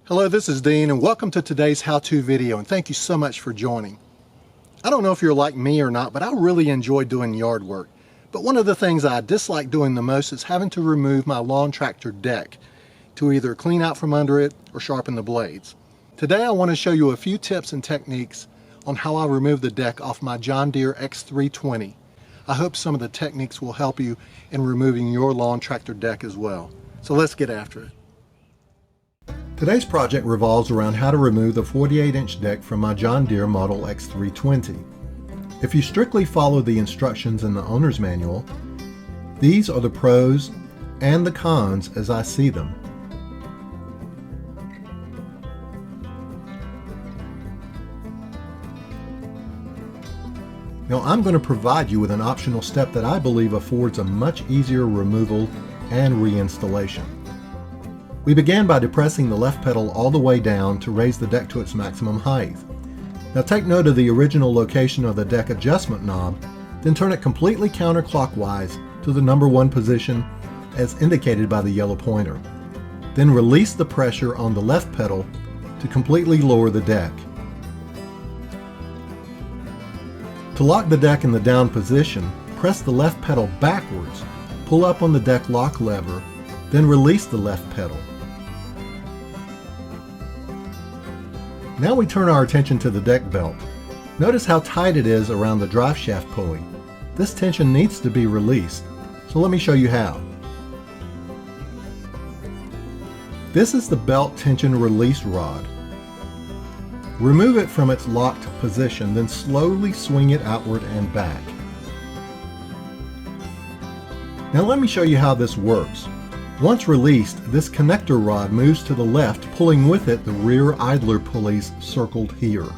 Hello, this is Dean and welcome to today's how-to video, and thank you so much for joining. I don't know if you're like me or not, but I really enjoy doing yard work. But one of the things I dislike doing the most is having to remove my lawn tractor deck to either clean out from under it or sharpen the blades. Today I want to show you a few tips and techniques on how I remove the deck off my John Deere X320. I hope some of the techniques will help you in removing your lawn tractor deck as well. So let's get after it. Today's project revolves around how to remove the 48-inch deck from my John Deere Model X320. If you strictly follow the instructions in the owner's manual, these are the pros and the cons as I see them. Now I'm going to provide you with an optional step that I believe affords a much easier removal and reinstallation. We began by depressing the left pedal all the way down to raise the deck to its maximum height. Now take note of the original location of the deck adjustment knob, then turn it completely counterclockwise to the number 1 position as indicated by the yellow pointer. Then release the pressure on the left pedal to completely lower the deck. To lock the deck in the down position, press the left pedal backwards, pull up on the deck lock lever, then release the left pedal. Now we turn our attention to the deck belt. Notice how tight it is around the drive shaft pulley. This tension needs to be released, so let me show you how. This is the belt tension release rod. Remove it from its locked position, then slowly swing it outward and back. Now let me show you how this works. Once released, this connector rod moves to the left, pulling with it the rear idler pulleys circled here.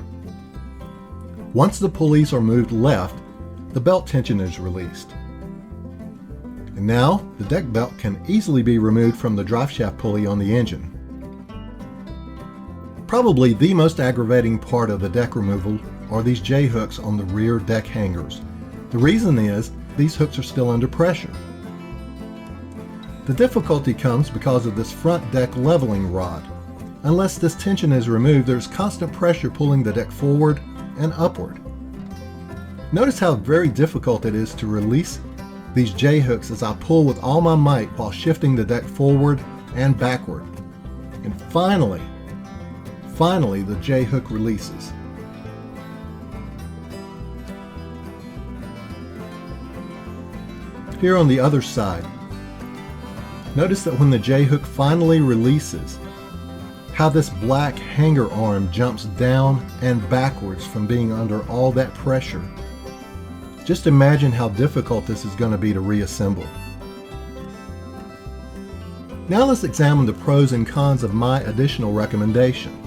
Once the pulleys are moved left, the belt tension is released. And now, the deck belt can easily be removed from the drive shaft pulley on the engine. Probably the most aggravating part of the deck removal are these J-hooks on the rear deck hangers. The reason is, these hooks are still under pressure. The difficulty comes because of this front deck leveling rod. Unless this tension is removed, there's constant pressure pulling the deck forward and upward. Notice how very difficult it is to release these J-hooks as I pull with all my might while shifting the deck forward and backward. And finally, the J-hook releases. Here on the other side, notice that when the J-hook finally releases, how this black hanger arm jumps down and backwards from being under all that pressure. Just imagine how difficult this is going to be to reassemble. Now let's examine the pros and cons of my additional recommendation.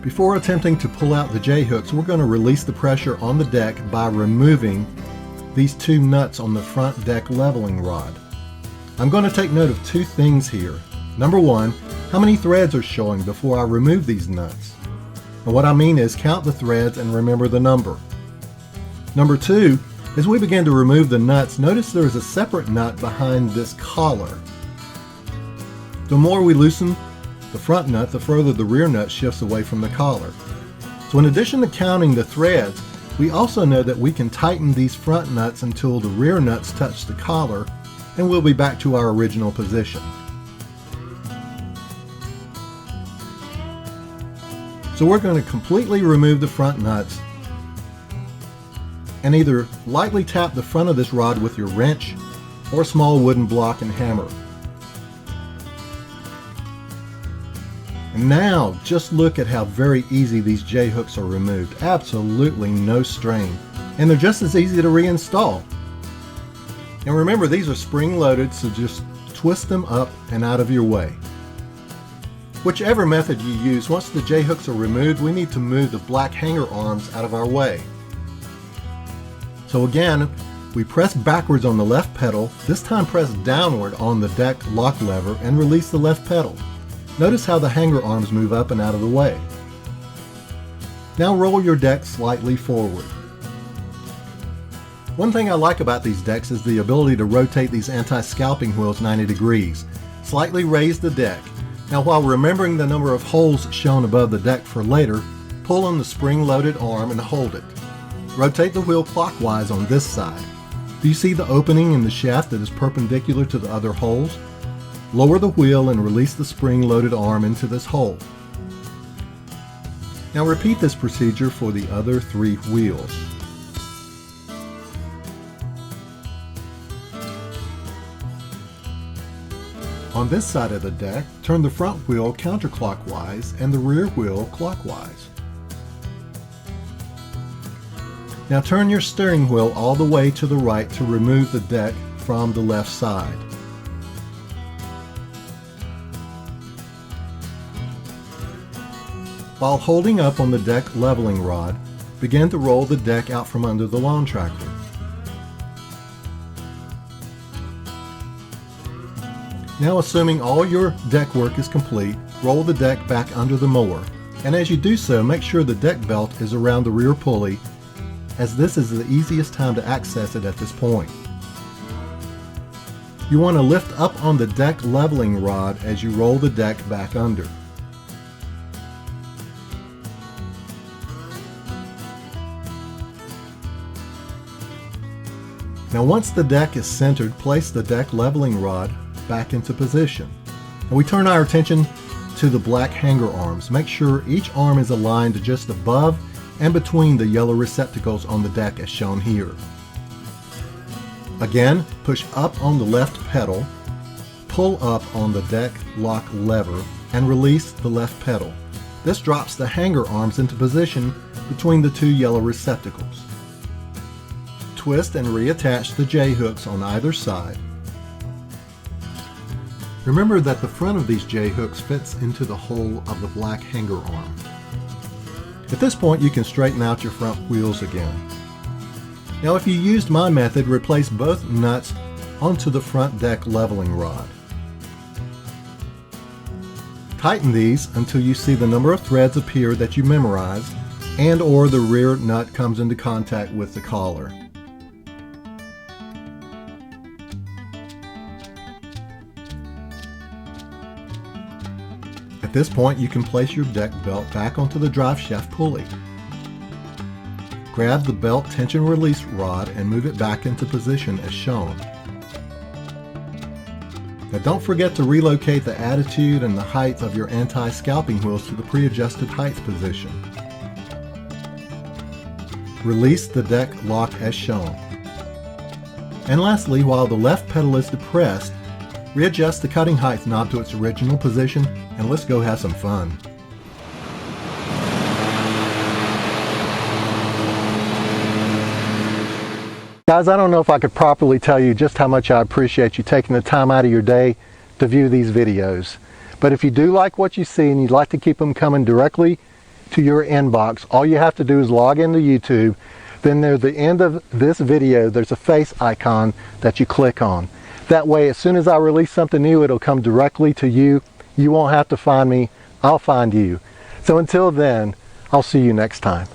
Before attempting to pull out the J-hooks, we're going to release the pressure on the deck by removing these 2 nuts on the front deck leveling rod. I'm going to take note of 2 things here. Number 1, how many threads are showing before I remove these nuts? And what I mean is count the threads and remember the number. Number 2, as we begin to remove the nuts, notice there is a separate nut behind this collar. The more we loosen the front nut, the further the rear nut shifts away from the collar. So in addition to counting the threads, we also know that we can tighten these front nuts until the rear nuts touch the collar, and we'll be back to our original position. So we're going to completely remove the front nuts and either lightly tap the front of this rod with your wrench or small wooden block and hammer. Now, just look at how very easy these J-hooks are removed. Absolutely no strain. And they're just as easy to reinstall. And remember, these are spring-loaded, so just twist them up and out of your way. Whichever method you use, once the J-hooks are removed, we need to move the black hanger arms out of our way. So again, we press backwards on the left pedal, this time press downward on the deck lock lever and release the left pedal. Notice how the hanger arms move up and out of the way. Now roll your deck slightly forward. One thing I like about these decks is the ability to rotate these anti-scalping wheels 90 degrees. Slightly raise the deck. Now while remembering the number of holes shown above the deck for later, pull on the spring-loaded arm and hold it. Rotate the wheel clockwise on this side. Do you see the opening in the shaft that is perpendicular to the other holes? Lower the wheel and release the spring-loaded arm into this hole. Now repeat this procedure for the other 3 wheels. On this side of the deck, turn the front wheel counterclockwise and the rear wheel clockwise. Now turn your steering wheel all the way to the right to remove the deck from the left side. While holding up on the deck leveling rod, begin to roll the deck out from under the lawn tractor. Now, assuming all your deck work is complete, roll the deck back under the mower. And as you do so, make sure the deck belt is around the rear pulley, as this is the easiest time to access it at this point. You want to lift up on the deck leveling rod as you roll the deck back under. Now once the deck is centered, place the deck leveling rod back into position. And we turn our attention to the black hanger arms. Make sure each arm is aligned just above and between the yellow receptacles on the deck as shown here. Again, push up on the left pedal, pull up on the deck lock lever, and release the left pedal. This drops the hanger arms into position between the 2 yellow receptacles. Twist and reattach the J-hooks on either side. Remember that the front of these J-hooks fits into the hole of the black hanger arm. At this point, you can straighten out your front wheels again. Now if you used my method, replace both nuts onto the front deck leveling rod. Tighten these until you see the number of threads appear that you memorized and or the rear nut comes into contact with the collar. At this point, you can place your deck belt back onto the drive shaft pulley. Grab the belt tension release rod and move it back into position as shown. Now don't forget to relocate the attitude and the height of your anti-scalping wheels to the pre-adjusted height position. Release the deck lock as shown. And lastly, while the left pedal is depressed, readjust the cutting height knob to its original position, and let's go have some fun. Guys, I don't know if I could properly tell you just how much I appreciate you taking the time out of your day to view these videos. But if you do like what you see and you'd like to keep them coming directly to your inbox, all you have to do is log into YouTube. Then near the end of this video, there's a face icon that you click on. That way, as soon as I release something new, it'll come directly to you. You won't have to find me, I'll find you. So until then, I'll see you next time.